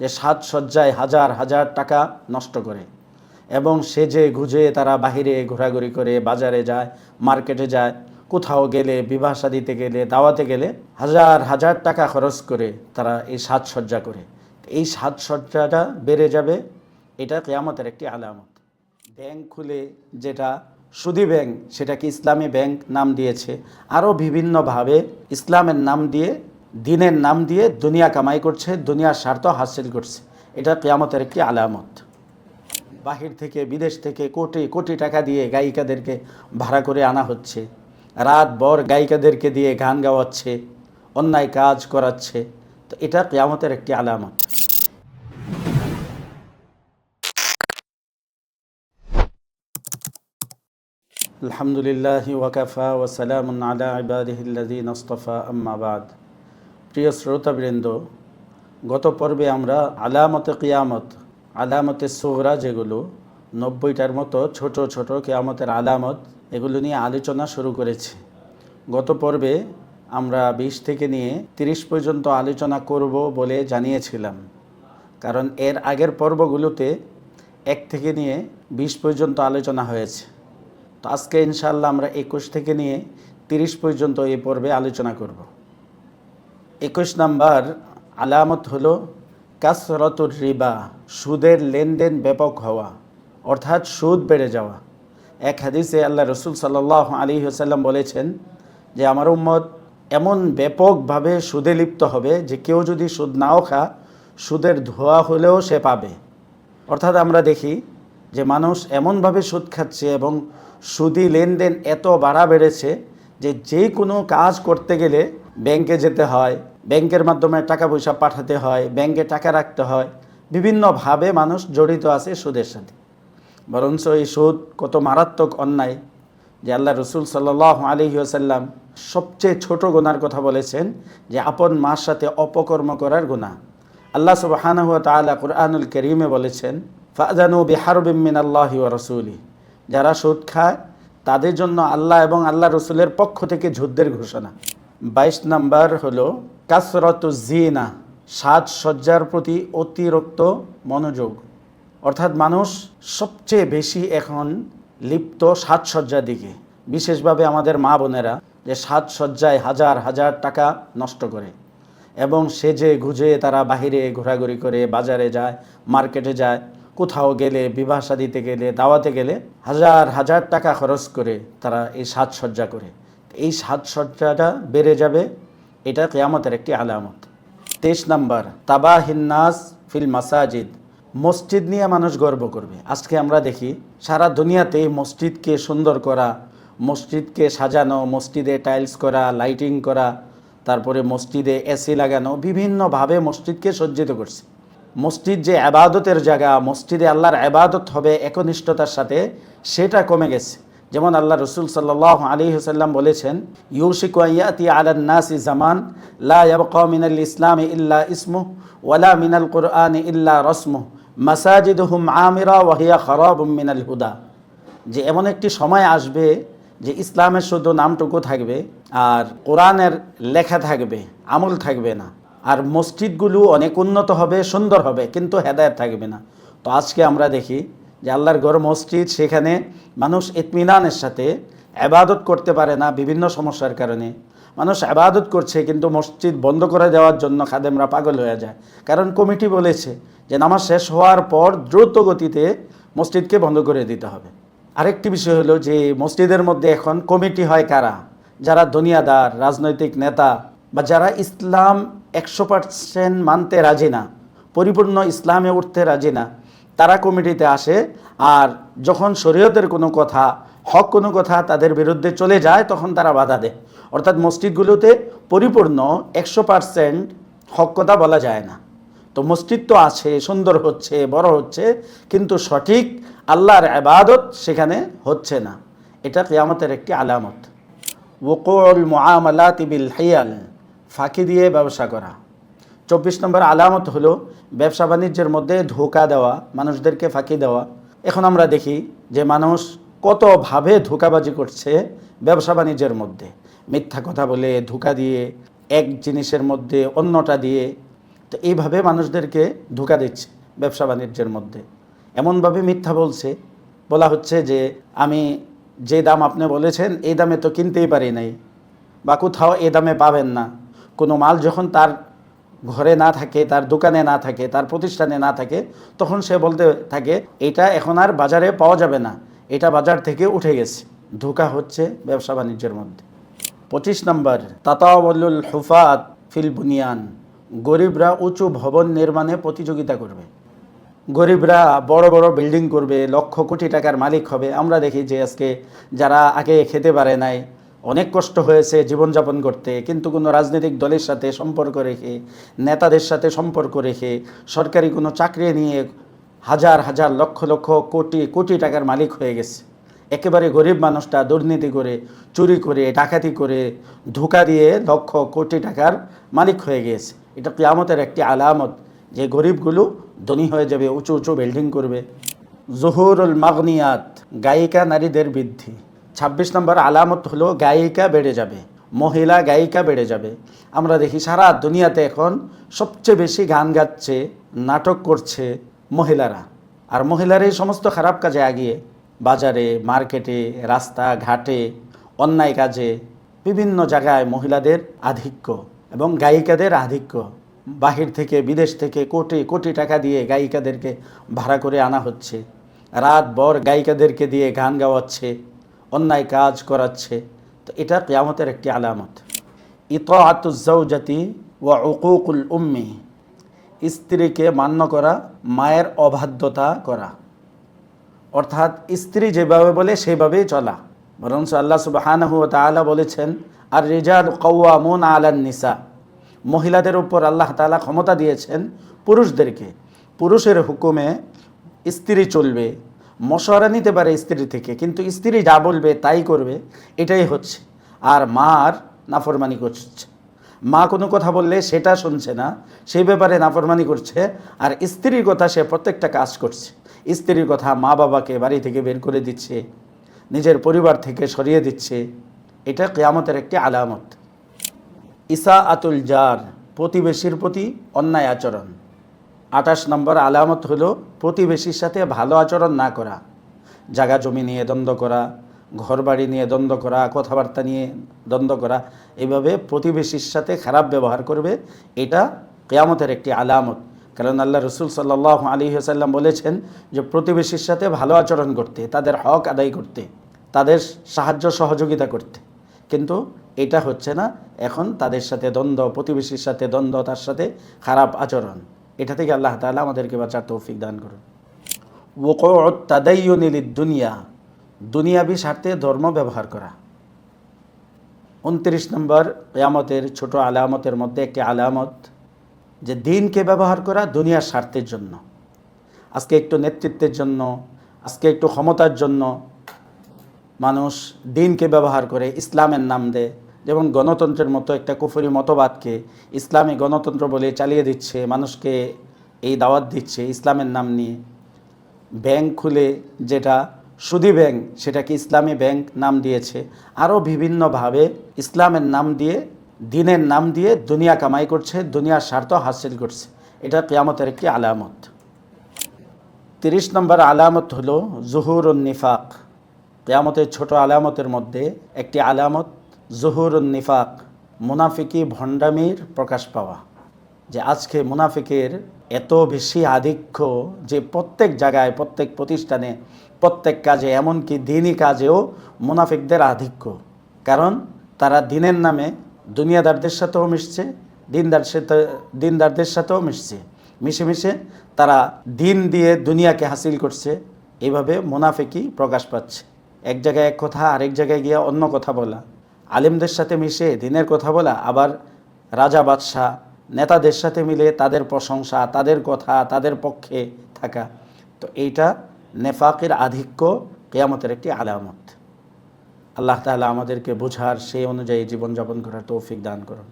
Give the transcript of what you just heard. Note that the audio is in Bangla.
যে সাজসজ্জায় হাজার হাজার টাকা নষ্ট করে এবং সেজে গুজে তারা বাহিরে ঘোরাঘুরি করে, বাজারে যায়, মার্কেটে যায়, কোথাও গেলে, বিবাহ শাদীতে গেলে, দাওয়াতে গেলে হাজার হাজার টাকা খরচ করে তারা এই সাজসজ্জা করে। এই সাজসজ্জাটা বেড়ে যাবে, এটা কিয়ামতের একটি আলামত। ব্যাংক খুলে, যেটা সুদী ব্যাংক, সেটাকে ইসলামী ব্যাংক নাম দিয়েছে, আরও বিভিন্নভাবে ইসলামের নাম দিয়ে, দিনের নাম দিয়ে দুনিয়া কামাই করছে, দুনিয়ার স্বার্থ হাসিল করছে। এটা কিয়ামতের একটি আলামত। বাহির থেকে, বিদেশ থেকে কোটি কোটি টাকা দিয়ে গায়িকাদেরকে ভাড়া করে আনা হচ্ছে, রাতভর গায়িকাদেরকে দিয়ে গান গাওয়াচ্ছে, অন্যায় কাজ করাচ্ছে। তো এটা কিয়ামতের একটি আলামত। আলহামদুলিল্লাহি ওয়াকাফা ওয়া সালামুন আলা ইবাদিহিল্লাযীনা ইসতাফা, আম্মা বাদ। প্রিয় শ্রোতাবৃন্দ, গত পর্বে আমরা আলামতে কিয়ামত, আলামতে সুগরা, যেগুলো 90টার মতো ছোট ছোট কিয়ামতের আলামত, এগুলো নিয়ে আলোচনা শুরু করেছি। গত পর্বে আমরা 20 থেকে নিয়ে 30 পর্যন্ত আলোচনা করব বলে জানিয়েছিলাম, কারণ এর আগের পর্বগুলোতে 1 থেকে নিয়ে 20 পর্যন্ত আলোচনা হয়েছে। তো আজকে ইনশাআল্লাহ আমরা 21 থেকে নিয়ে 30 পর্যন্ত এই পর্বে আলোচনা করব। 21 নম্বর আলামত হলো কাসরাতুর রিবা, সুদের লেনদেন ব্যাপক হওয়া, অর্থাৎ সুদ বেড়ে যাওয়া। এক হাদিসে আল্লাহ রসুল সাল্লাল্লাহু আলাইহি ওয়াসাল্লাম বলেছেন যে আমার উম্মত এমন ব্যাপকভাবে সুদে লিপ্ত হবে যে কেউ যদি সুদ নাও খা, সুদের ধোয়া হলেও সে পাবে। অর্থাৎ আমরা দেখি যে মানুষ এমনভাবে সুদ খাচ্ছে এবং সুদি লেনদেন এত বাড়া বেড়েছে যে যে কোনো কাজ করতে গেলে ব্যাংকে যেতে হয়, ব্যাংকের মাধ্যমে টাকা পয়সা পাঠাতে হয়, ব্যাংকে টাকা রাখতে হয়, বিভিন্নভাবে মানুষ জড়িত আছে সুদের সাথে। বরঞ্চ এই সুদ কত মারাত্মক অন্যায় যে আল্লাহ রসুল সাল্লাল্লাহু আলাইহি ওয়াসাল্লাম সবচেয়ে ছোট গুনার কথা বলেছেন যে আপন মার সাথে অপকর্ম করার গুনাহ। আল্লাহ সুবহানাহু ওয়া তাআলা কুরআনুল কারীমে বলেছেন ফাআযানু বিহারবিম মিনাল্লাহি ওয়া রাসূলিহি, যারা সুদ খায় তাদের জন্য আল্লাহ এবং আল্লাহ রসুলের পক্ষ থেকে যুদ্ধের ঘোষণা। 22 নম্বর হলো কাসরাতুজ জিনা, সাজসজ্জার প্রতি অতিরিক্ত মনোযোগ। অর্থাৎ মানুষ সবচেয়ে বেশি এখন লিপ্ত সাজসজ্জার দিকে, বিশেষভাবে আমাদের মা বোনেরা যে সাজসজ্জায় হাজার হাজার টাকা নষ্ট করে এবং সেজে গুজে তারা বাহিরে ঘোরাঘুরি করে, বাজারে যায়, মার্কেটে যায়, কোথাও গেলে, বিবাহ শাদীতে গেলে, দাওয়াতে গেলে হাজার হাজার টাকা খরচ করে তারা এই সাজসজ্জা করে। এই সাজসজ্জাটা বেড়ে যাবে, এটা কিয়ামতের একটি আলামত। 23 নম্বর তাবাহিন্নাস ফিল মাসাজিদ, মসজিদ নিয়ে মানুষ গর্ব করবে। আজকে আমরা দেখি সারা দুনিয়াতে মসজিদকে সুন্দর করা, মসজিদকে সাজানো, মসজিদে টাইলস করা, লাইটিং করা, তারপরে মসজিদে এসি লাগানো, বিভিন্নভাবে মসজিদকে সজ্জিত করছে। মসজিদ যে ইবাদতের জায়গা, মসজিদে আল্লাহর ইবাদত হবে একনিষ্ঠতার সাথে, সেটা কমে গেছে। যেমন আল্লাহ রসুল সাল্লাল্লাহু আলাইহি ওয়াসাল্লাম বলেছেন ইউশিকু আন ইয়াতি আলান নাসি জামান লা ইয়াবকা মিনাল ইসলামি ইল্লা ইসমুহু ওয়ালা মিনাল কুরআনি ইল্লা রাসমুহু মাসাজিদুহুম আমিরা ওয়া হিয়া খারাবুম মিনাল হুদা, যে এমন একটি সময় আসবে যে ইসলামের শুধু নামটুকু থাকবে আর কোরআনের লেখা থাকবে, আমল থাকবে না। আর মসজিদগুলো অনেক উন্নত হবে, সুন্দর হবে, কিন্তু হেদায়েত থাকবে না। তো আজকে আমরা দেখি যে আল্লাহর ঘর মসজিদ, সেখানে মানুষ ইতমিনানের সাথে ইবাদত করতে পারে না বিভিন্ন সমস্যার কারণে। মানুষ ইবাদত করছে কিন্তু মসজিদ বন্ধ করে দেওয়ার জন্য খাদেমরা পাগল হয়ে যায়, কারণ কমিটি বলেছে যে নামাজ শেষ হওয়ার পর দ্রুত গতিতে মসজিদকে বন্ধ করে দিতে হবে। আরেকটি বিষয় হলো যে মসজিদের মধ্যে এখন কমিটি হয় কারা? যারা দুনিয়াদার, রাজনৈতিক নেতা, বা যারা ইসলাম 100% মানতে রাজি না, পরিপূর্ণ ইসলামে উঠতে রাজি না, তারা কমিটিতে আসে। আর যখন শরীয়তের কোনো কথা, হক কোনো কথা তাদের বিরুদ্ধে চলে যায়, তখন তারা বাধা দেয়। অর্থাৎ মসজিদগুলোতে পরিপূর্ণ 100% হক কথা বলা যায় না। তো মসজিদ তো আছে, সুন্দর হচ্ছে, বড় হচ্ছে, কিন্তু সঠিক আল্লাহর ইবাদত সেখানে হচ্ছে না। এটা কিয়ামতের একটি আলামত। ওকুল মুআমালাতি বিল হিয়াল, ফাঁকি দিয়ে ব্যবসা করা। 24 নম্বর আলামত হলো ব্যবসা বাণিজ্যের মধ্যে ধোঁকা দেওয়া, মানুষদেরকে ফাঁকি দেওয়া। এখন আমরা দেখি যে মানুষ কতভাবে ধোঁকাবাজি করছে ব্যবসা বাণিজ্যের মধ্যে, মিথ্যা কথা বলে, ধোঁকা দিয়ে, এক জিনিসের মধ্যে অন্যটা দিয়ে, তো এইভাবে মানুষদেরকে ধোঁকা দিচ্ছে ব্যবসা বাণিজ্যের মধ্যে। এমনভাবে মিথ্যা বলা হচ্ছে যে আমি যে দাম আপনি বলেছেন এই দামে তো কিনতেই পারি নাই, বা কোথাও এই দামে পাবেন না। কোনো মাল যখন তার ঘরে না থাকে, তার দোকানে না থাকে, তার প্রতিষ্ঠানে না থাকে, তখন সে বলতে থাকে এটা এখন আর বাজারে পাওয়া যাবে না, এটা বাজার থেকে উঠে গেছে। ধোঁকা হচ্ছে ব্যবসা বাণিজ্যের মধ্যে। 25 নম্বর, তাতাওয়ালুল হুফাত ফিল বুনিয়ান। গরিবরা উঁচু ভবন নির্মাণে প্রতিযোগিতা করবে। গরিবরা বড় বড় বিল্ডিং করবে, লক্ষ কোটি টাকার মালিক হবে। আমরা দেখি যে আজকে যারা আগে খেতে পারে নাই, অনেক কষ্ট হয়েছে জীবনযাপন করতে, কিন্তু কোনো রাজনৈতিক দলের সাথে সম্পর্ক রেখে, নেতাদের সাথে সম্পর্ক রেখে, সরকারি কোনো চাকরি নিয়ে হাজার হাজার লক্ষ লক্ষ কোটি কোটি টাকার মালিক হয়ে গেছে। একেবারে গরিব মানুষটা দুর্নীতি করে, চুরি করে, ডাকাতি করে, ধোঁকা দিয়ে লক্ষ কোটি টাকার মালিক হয়ে গিয়েছে। এটা কিয়ামতের একটি আলামত যে গরিবগুলো ধনী হয়ে যাবে, উঁচু উঁচু বিল্ডিং করবে। জুহুরুল মাগনিয়াত, গায়িকা নারীদের বৃদ্ধি। 26 নম্বর আলামত হলো গায়িকা বেড়ে যাবে, মহিলা গায়িকা বেড়ে যাবে। আমরা দেখি সারা দুনিয়াতে এখন সবচেয়ে বেশি গান গাচ্ছে, নাটক করছে মহিলারা। আর মহিলারাই সমস্ত খারাপ কাজে আগিয়ে, বাজারে, মার্কেটে, রাস্তা ঘাটে, অন্যায় কাজে, বিভিন্ন জায়গায় মহিলাদের আধিক্য এবং গায়িকাদের আধিক্য। বাহির থেকে, বিদেশ থেকে কোটি কোটি টাকা দিয়ে গায়িকাদেরকে ভাড়া করে আনা হচ্ছে, রাতভর গায়িকাদেরকে দিয়ে গান গাওয়াচ্ছে, অন্যায় কাজ করাচ্ছে। তো এটা কিয়ামতের একটি আলামত। ইতাআতুজ জাওজাতি ওয়া উকুকুল উম্মি, স্ত্রীকে মান্য করা, মায়ের অবাধ্যতা করা। অর্থাৎ স্ত্রী যেভাবে বলে সেভাবেই চলা। বরঞ্চ আল্লাহ সুবহানাহু ওয়া তাআলা বলেছেন, আর রিজালু কাওয়ামুন আলান নিসা। মহিলাদের উপর আল্লাহ তাআলা ক্ষমতা দিয়েছেন পুরুষদেরকে। পুরুষের হুকুমে স্ত্রী চলবে, মশওয়ারা নিতে পারে স্ত্রী থেকে, কিন্তু স্ত্রী যা বলবে তাই করবে, এটাই হচ্ছে। আর মার নাফরমানি করছে। মা কোনো কথা বললে সেটা শুনছে না, সেই ব্যাপারে নাফরমানি করছে। আর স্ত্রীর কথা সে প্রত্যেকটা কাজ করছে। স্ত্রীর কথা মা বাবাকে বাড়ি থেকে বের করে দিচ্ছে, নিজের পরিবার থেকে সরিয়ে দিচ্ছে। এটা কিয়ামতের একটি আলামত। ইসাআতুল জার, প্রতিবেশীর প্রতি অন্যায় আচরণ। 28 নম্বর আলামত হলো প্রতিবেশীর সাথে ভালো আচরণ না করা। জায়গা জমি নিয়ে দ্বন্দ্ব করা, ঘরবাড়ি নিয়ে দ্বন্দ্ব করা, কথাবার্তা নিয়ে দ্বন্দ্ব করা, এভাবে প্রতিবেশীর সাথে খারাপ ব্যবহার করবে। এটা কিয়ামতের একটি আলামত। কারণ আল্লাহ রসুল সাল্লাল্লাহু আলাইহি ওয়াসাল্লাম বলেছেন যে প্রতিবেশীর সাথে ভালো আচরণ করতে, তাদের হক আদায় করতে, তাদের সাহায্য সহযোগিতা করতে। কিন্তু এটা হচ্ছে না, এখন তাদের সাথে দ্বন্দ্ব, প্রতিবেশীর সাথে দ্বন্দ্ব, তার সাথে খারাপ আচরণ। এটা থেকে আল্লাহ তাআলা আমাদেরকে বাঁচার তৌফিক দান করুন। ওয়াকুউত তাদায়্যুনি লিদ-দুনিয়া, দুনিয়াবি স্বার্থে ধর্ম ব্যবহার করা। 29 নম্বর কিয়ামতের ছোট আলামতের মধ্যে একটি আলামত, যে দিনকে ব্যবহার করা দুনিয়ার স্বার্থের জন্য। আজকে একটু নেতৃত্বের জন্য, আজকে একটু ক্ষমতার জন্য মানুষ দিনকে ব্যবহার করে, ইসলামের নাম দেয়। যেমন গণতন্ত্রের মতো একটা কুফরি মতবাদকে ইসলামী গণতন্ত্র বলে চালিয়ে দিচ্ছে, মানুষকে এই দাওয়াত দিচ্ছে ইসলামের নাম নিয়ে। ব্যাংক খুলে, যেটা সুদী ব্যাংক, সেটাকে ইসলামী ব্যাংক নাম দিয়েছে। আরও বিভিন্নভাবে ইসলামের নাম দিয়ে, দিনের নাম দিয়ে দুনিয়া কামাই করছে, দুনিয়ার স্বার্থ হাসিল করছে। এটা কিয়ামতের একটি আলামত। 30 নম্বর আলামত হলো জুহুরুন নিফাক। কিয়ামতের ছোট আলামতের মধ্যে একটি আলামত জুহুরুন নিফাক, মুনাফিকি, ভণ্ডামির প্রকাশ পাওয়া। যে আজকে মুনাফিকের এত বেশি আধিক্য যে প্রত্যেক জায়গায়, প্রত্যেক প্রতিষ্ঠানে, প্রত্যেক কাজে, এমনকি দিনই কাজেও মুনাফিকদের আধিক্য। কারণ তারা দিনের নামে দুনিয়াদারদের সাথেও মিশছে, দিনদারদের সাথেও মিশছে। মিশে মিশে তারা দিন দিয়ে দুনিয়াকে হাসিল করছে। এইভাবে মুনাফিকি প্রকাশ পাচ্ছে। এক জায়গায় এক কথা, আরেক জায়গায় গিয়ে অন্য কথা বলা। আলেমদের সাথে মিশে দিনের কথা বলা, আবার রাজা বাদশাহ নেতাদের সাথে মিলে তাদের প্রশংসা, তাদের কথা, তাদের পক্ষে থাকা। তো এইটা নেফাকের আধিক্য, কিয়ামতের একটি আলামত। আল্লাহ তাআলা আমাদেরকে বোঝার, সেই অনুযায়ী জীবনযাপন করার তৌফিক দান করুন।